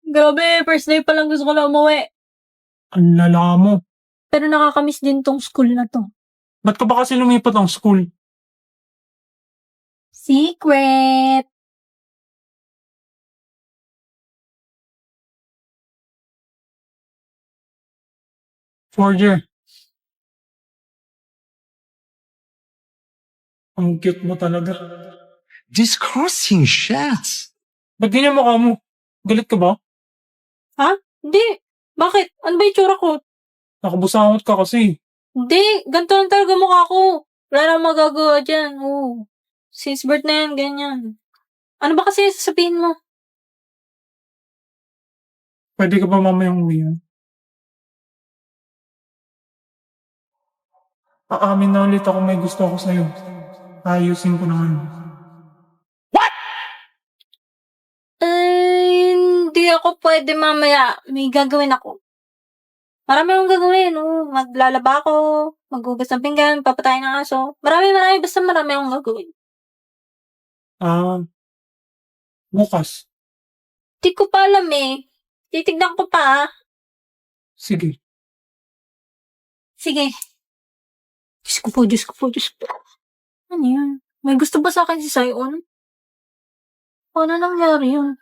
Grabe, first day pa lang gusto ko na umuwi. Ang lala mo. Pero nakakamiss din tong school na 'to. Ba't ka ba kasi lumipat ng school? Secret! Fourth year. Ang cute mo talaga. Discussing shots. Ba't ganyan mukha mo? Galit ka ba? Ha? Hindi. Bakit? Ano ba yung tsura ko? Nakabusangot ka kasi. Hindi. Ganito lang talaga mukha ko. Wala nang magagawa dyan. Oo. Since birth na yan, ganyan. Ano ba kasi sasabihin mo? Pwede ka ba mamayang uwi? Aamin na ulit ako may gusto ako sa'yo. Ayusin ko naman. Hindi ako pwede mamaya. May gagawin ako. Marami akong gagawin. Oo. Maglalaba ako. Maghugas ng pinggan. Papatayin ng aso. Marami. Basta marami akong gagawin. Bukas. Di ko pa alam eh. Titignan ko pa. Sige. Sige. Diyos ko po. Ano yun? May gusto ba sa akin si Sion? Paano nangyari yun?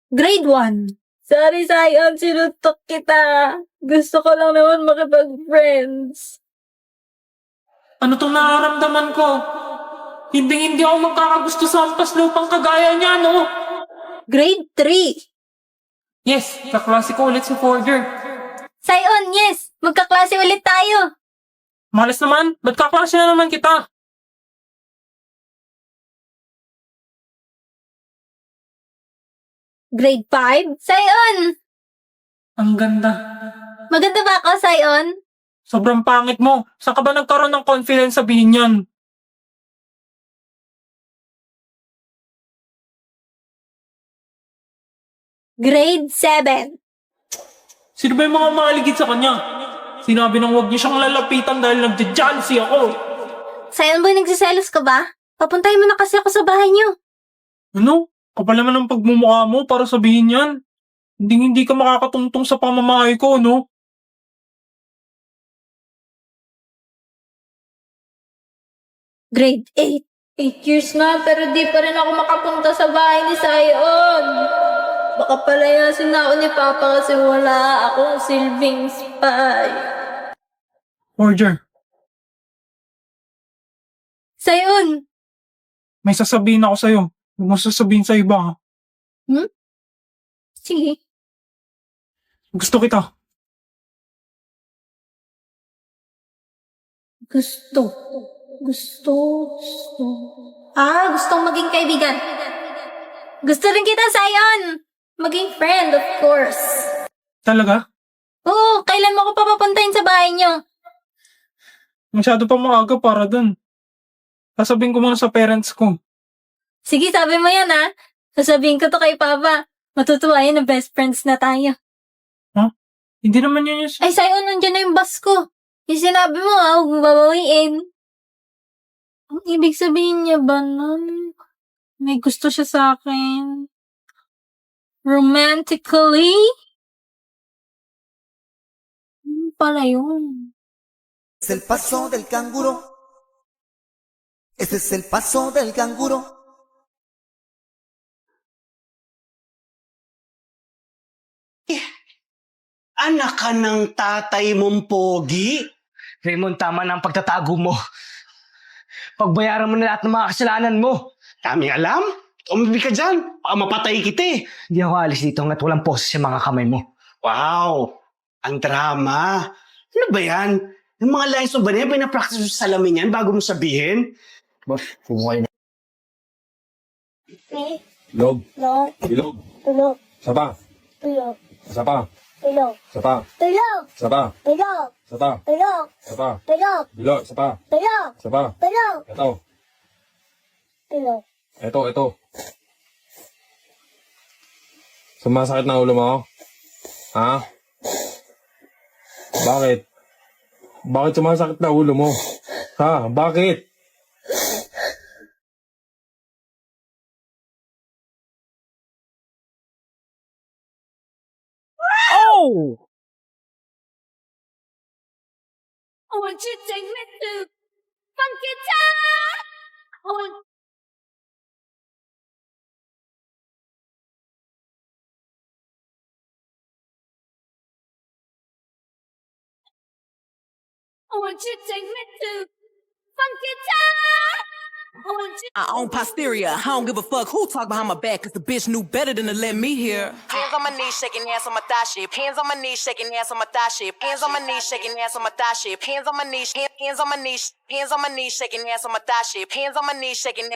Grade 1. Sorry, Sion. Sinutok kita. Gusto ko lang naman makipag-friends. Ano tong nararamdaman ko? Hindi ako magkakagusto sa ampas lupang kagaya niya, no? Grade 3. Yes, kaklase ko ulit si fourth year. Sion, yes! Magkaklase ulit tayo! Malas naman, ba't kaklase na naman kita? Grade 5? Sion! Ang ganda. Maganda ba ako, Sion? Sobrang pangit mo. Saan ka ba nagkaroon ng confidence sabihin yan? Grade 7. Sino ba yung mga maligid sa kanya? Sinabi nang huwag niyo siyang lalapitan dahil nagja-jealousy ako. Sion boy, nagsiselos ka ba? Papuntahin mo na kasi ako sa bahay niyo. Ano? Kapal naman ang pagmumukha mo para sabihin yan. Hindi ka makakatungtong sa pamamahay ko, no? Grade 8. 8 years na pero di pa rin ako makapunta sa bahay ni Sion. Baka palayasin na ako ni Papa kasi wala akong silbing spy. Roger, Sion! may sasabihin ako sa'yo. Huwag mo sasabihin sa iba, ha? Sige. Gusto kita. Gusto. Gustong maging kaibigan. Gusto rin kita, Sion! Maging friend, of course. Talaga? Oo, kailan mo ako papapuntahin sa bahay niyo? Masyado pa maaga para dun. Sasabihin ko muna sa parents ko. Sige, sabi mo yan ha. Sasabihin ko to kay Papa. Matutuwa yun na best friends na tayo. Hindi naman yun yung... Ay, Sion, nandiyan na yung bus ko. Yung sinabi mo ha, huwag mo babawiin. Ang ibig sabihin niya ba nun? May gusto siya sa akin. Romantically? Pala yun. Es el paso del canguro. Ese es el paso del canguro. Anak ka ng tatay mong pogi? Raymond, tama na ang pagtatago mo. Pagbayaran mo na lahat ng mga kasalanan mo. Daming alam? Umibig ka dyan. Baka mapatay kita eh. Hindi ako alis dito hanggat walang poses sa mga kamay mo. Wow! Ang drama. Ano ba yan? Yung mga lines mo ba na yan, pinapractice mo sa salamin yan bago mo sabihin? Boss, kumukha na. Ilog. Tulog. Ilog. Tulog. Isa pa. Tulog. Isa pa. Tulog. Isa pa. Tulog. Isa pa. Tulog. Isa pa. Tulog. Isa pa. Tulog. Ilog. Isa pa. Tulog. Isa pa. Tulog. Ito. Tulog. Ito. Sumasakit na ulo mo? Ha? Bakit? Bakit sumasakit na ulo mo? Ha? Bakit? go! I want you to take me to funky town. I want you to take me to funky town. I want you. I own posterior. I don't give a fuck who talk behind my back, cause the bitch knew better than to let me hear. Hands on my knees, shaking ass on my thigh shape. Hands on my knees, shaking ass on my thigh shape. Hands on my knees, shaking ass on my thigh shape. Hands on my knees, hands on my knees, hands on my knees, shaking ass on my thigh shape. Hands on my knees, shaking.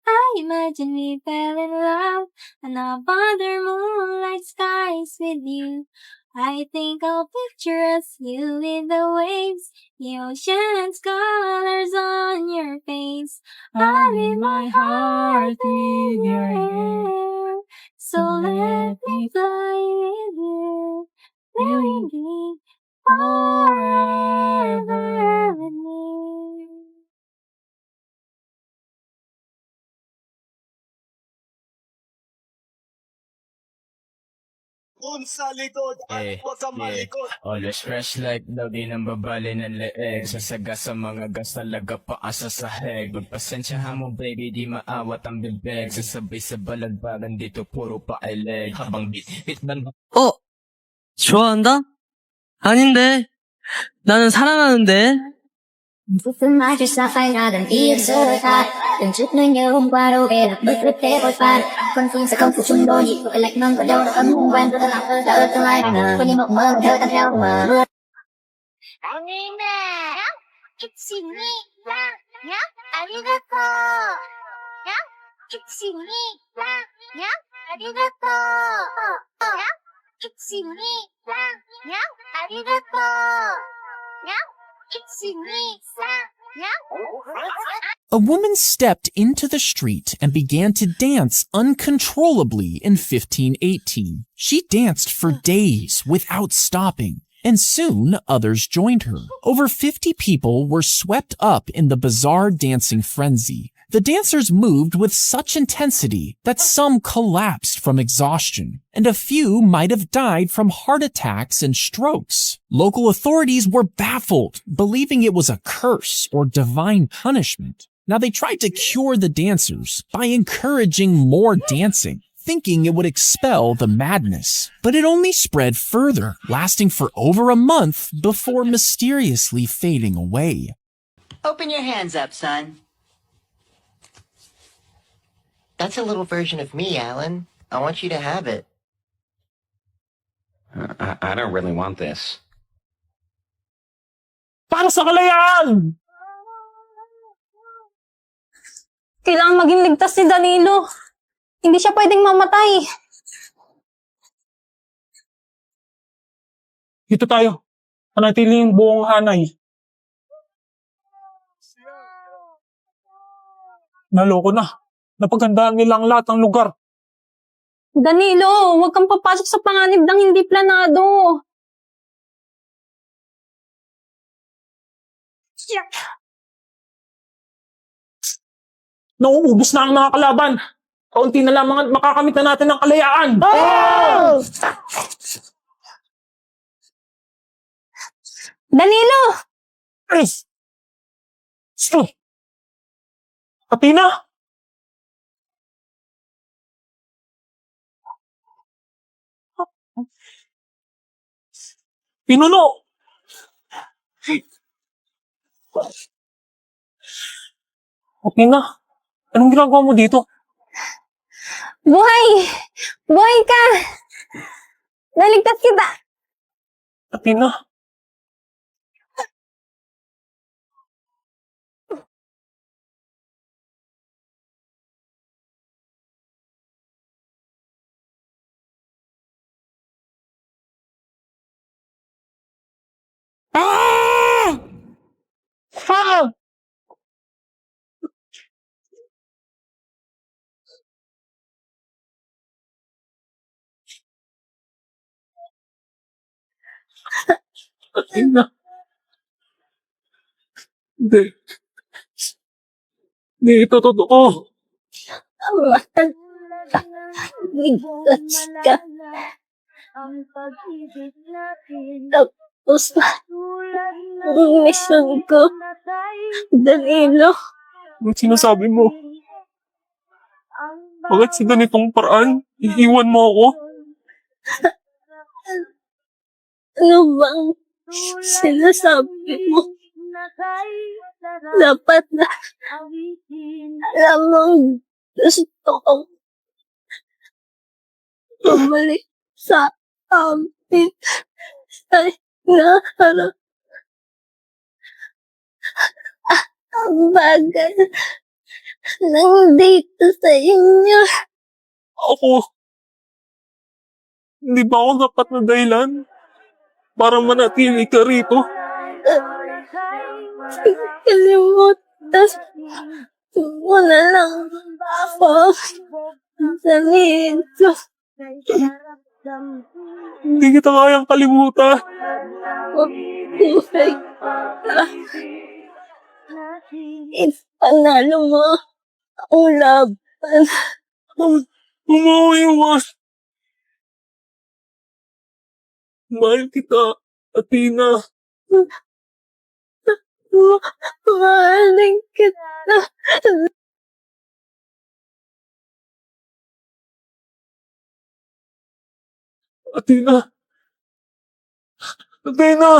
I imagine we fell in love and up under moonlight skies with you. I think I'll picture us, you with the waves, the ocean's colors on your face. I leave my heart in your hair, so let me fly with you. Will you be forever with me? Always fresh like daw di nang babali ng leeg. Sasaga sa mga gas talaga paasa sa heg. Magpasensyahan mo baby, di maawat ang bibig. Sasabay sa balagbagan dito puro pa ay leg. Habang bit man 좋아한다? 아닌데. 나는 사랑하는데. Phút tương lai chưa xa phai ra đừng yên sơ khai. Đừng trước nơi nhớ hôm qua đâu về là bước bước thế vội vàng. Con phương sẽ không phụ chung đôi nhịp gọi lạnh nâng vào đâu đã ấm hôn quen tôi đã làm thơ đã ơ tương lai ngờ. Con như mộng mơ thơ tan theo mờ mưa. Anh em nè, 이치니라, 냐, 아리가또, 냐, 이치니라, 냐, 아리가또, 냐, 이치니라, 냐, 아리가또, 냐, 이치니라, 냐. A woman stepped into the street and began to dance uncontrollably in 1518. She danced for days without stopping, and soon others joined her. Over 50 people were swept up in the bizarre dancing frenzy. The dancers moved with such intensity that some collapsed from exhaustion, and a few might have died from heart attacks and strokes. Local authorities were baffled, believing it was a curse or divine punishment. Now they tried to cure the dancers by encouraging more dancing, thinking it would expel the madness. But it only spread further, lasting for over a month before mysteriously fading away. Open your hands up, son. That's a little version of me, Alan. I want you to have it. I don't really want this. Para sa kalayaan! Kailangan maging ligtas si Danilo. Hindi siya pwedeng mamatay. Dito tayo. Panatili yung buong hanay. Naloko na. Napaghandaan nila ang lahat ng lugar. Danilo, huwag kang papasok sa panganib ng hindi planado. Nauubos na ang mga kalaban. Kaunti na lamang at makakamit na natin ang kalayaan. Danilo! Chris! Stop! Katina! Pinuno! Katina, anong ginagawa mo dito? Buhay! Buhay ka! Naligtas kita! Katina? Ah! Ah! Katina. Hindi. Hindi ito totoo. Mahal ka. Ligtas ka. Tapos, ang mission ko, Danilo. Anong sinasabi mo? Bakit sa ganitong paraan? Iiwan mo ako? Ano bang sinasabi mo? Dapat na alam mong gusto kong bumalik sa amin sa hinaharap. Ang bagay lang dito sa inyo. Ako? Hindi ba ako dapat na dahilan para manatili ka rito? Kalimutan mo na lang ako sa nito. Hindi kita kayang kalimutan. Mabuhay ka. Ipanalo mo ang laban. Umawiwas. Mahal kita, Athena. Mahalin kita. Athena. Athena.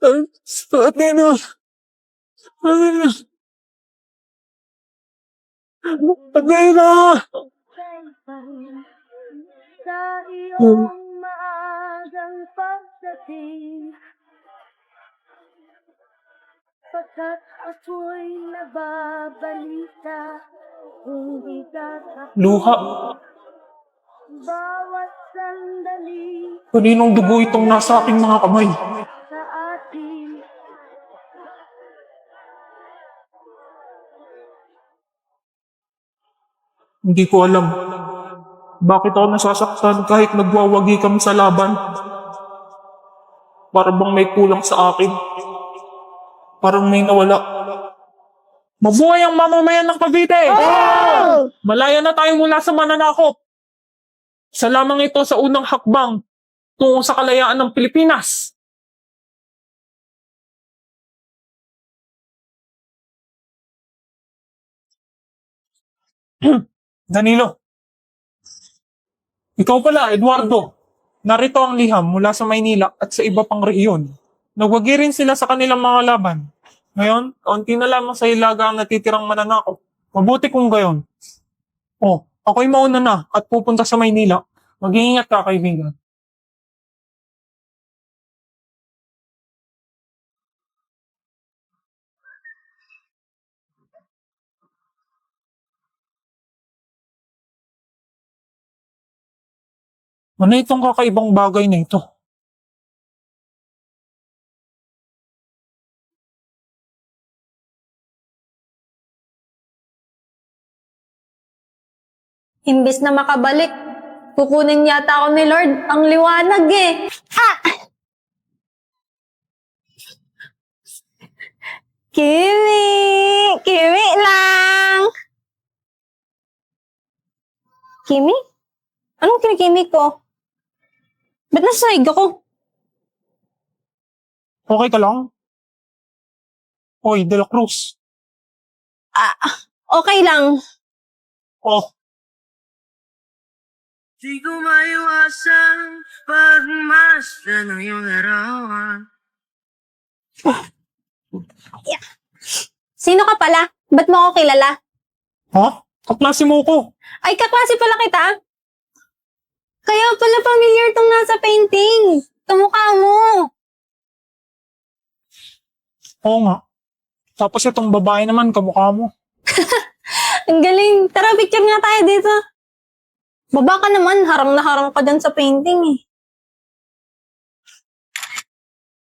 Athena. Athena. Athena. Sa iyong maagang pagdating, pagkat ako'y nababalita, hindi ka Luha. bawat sandali Kaninong dugo itong nasa aking mga kamay? sa atin. Hindi ko alam. Bakit ako nasasaktan kahit nagwawagi kami sa laban? Para bang may kulang sa akin? Parang may nawala. Mabuhay ang mamamayan ng Cavite! Malaya na tayo mula sa mananakop. Isa lamang ito sa unang hakbang tungo sa kalayaan ng Pilipinas. Danilo. Ikaw pala, Eduardo. Narito ang liham mula sa Maynila at sa iba pang rehiyon. Nagwagi rin sila sa kanilang mga laban. Ngayon, kaunti na lamang sa Hilaga ang natitirang mananakop. Mabuti kung gayon. Ako'y mauna na at pupunta sa Maynila. Mag-iingat ka, kaibigan. Ano itong kakaibang bagay na ito? Imbes na makabalik, kukunin yata ako ni Lord ang liwanag eh. Kimi! Kimi lang! Kimi? Anong kinikimi ko? Ba't nasa sahig ako? Okay ka lang? Hoy, De La Cruz. Okay lang. Di ko maiwasang pagmasdan ng iyong larawan. Sino ka pala? Ba't mo ako kilala? Ha? Kaklase mo ko. Ay, kaklase pala kita. Kaya pala familiar tong nasa painting. Kamukha mo. Oo nga. Tapos itong babae naman, kamukha mo. Ang galing. Tara, picture nga tayo dito. Baba ka naman. Harang na harang ka dyan sa painting eh.